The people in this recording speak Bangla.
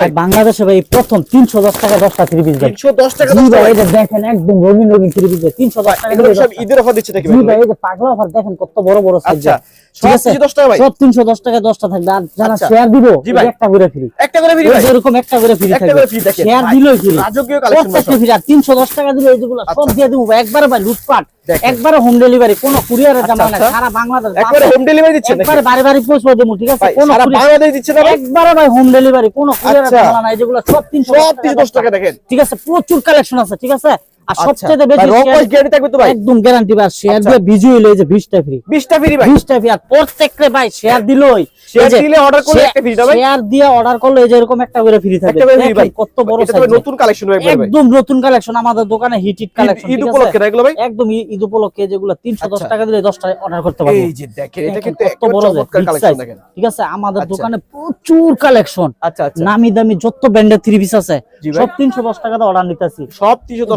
বাংলাদেশে ভাই প্রথম 310 টাকা 10টা থ্রি পিস ভাই। 310 টাকা জি 10 ভাই, টাকা। এই যে দেখেন একদম রঙিন রঙিন থ্রি পিস ভাই 310 টাকা এগুলো দিয়ে সব 10টা। ঈদের অফার দিচ্ছে নাকি জি ভাই? ভাই, এই যে পাগলা অফার দেখেন কত বড় বড় সাইজ। আচ্ছা, ঠিক সব আছে 310 টাকা ভাই? সব 310 টাকা 10টা থাকবে। আর যারা আচ্ছা। শেয়ার দিব জি ভাই। একটা করে ফ্রি। একটা করে ফ্রি ভাই? এরকম একটা করে ফ্রি একটা থাকবে। করে ফ্রি দেখেন শেয়ার ভাই, দিলেই ফ্রি। রাজকীয় কালেকশন ভাই প্রত্যেকটা সব। ফ্রি। আর 310 টাকা দিলে এইগুলো সব আচ্ছা। দিয়ে দেবো ভাই। একবারে ভাই লুটপাট, দেখেন। একবারে হোম ডেলিভারি, কোনো কুরিয়ারের আচ্ছা, ঝামেলা নাই। আচ্ছা। সারা বাংলাদেশ একবারে হোম ডেলিভারি দিচ্ছেন নাকি? একবারে বাড়ি বাড়ি পৌঁছে দেবো। ঠিক আছে, ভাই কোনো সারা courier- বাংলাদেশ দিচ্ছে না ভাই? একবারে ভাই হোম ডেলিভারি, কোনো কুরিয়ারের আচ্ছা। ঝামেলা নাই। যেগুলো সব 310 টাকা দেখেন। ঠিক আছে, প্রচুর কালেকশন আছে। ঠিক আছে, আর আচ্ছা। সবচেয়ে ভাই বেশি রকস গ্যারান্টি থাকবে তো ভাই? একদম গ্যারান্টি ভাই। শেয়ার আচ্ছা। দিয়ে ভিজুয়াল এই যে 20টা ফ্রি। 20টা ফ্রি ভাই? 20টা ফ্রি। আর প্রত্যেকটা ভাই শেয়ার দিলই, শেয়ার দিলে অর্ডার করলে একটা ফ্রি না ভাই? শেয়ার দিয়ে অর্ডার করলে এই যে এরকম একটা করে ফ্রি থাকবে। একটা করে ফ্রি দেখেন ভাই? কত বড় এটা তো সাইজ, নতুন কালেকশন ভাই একবারে ভাই। একদম নতুন কালেকশন আমাদের দোকানে, হিট কালেকশন। ঈদ উপলক্ষে না এগুলো ভাই? একদম ঈদ উপলক্ষে যেগুলো 310 আচ্ছা। টাকা দিলে 10টা অর্ডার করতে পারবো। এই যে দেখেন, এটা কিন্তু কত একদম বড় চমৎকার big কালেকশন size। দেখেন। ঠিক আছে, আমাদের আচ্ছা। দোকানে প্রচুর কালেকশন, আচ্ছা আচ্ছা। নামি দামি যত ব্র্যান্ডের থ্রি পিস আছে জি ভাই। সব 310 টাকা দিয়ে অর্ডার নিতেছি। সব 310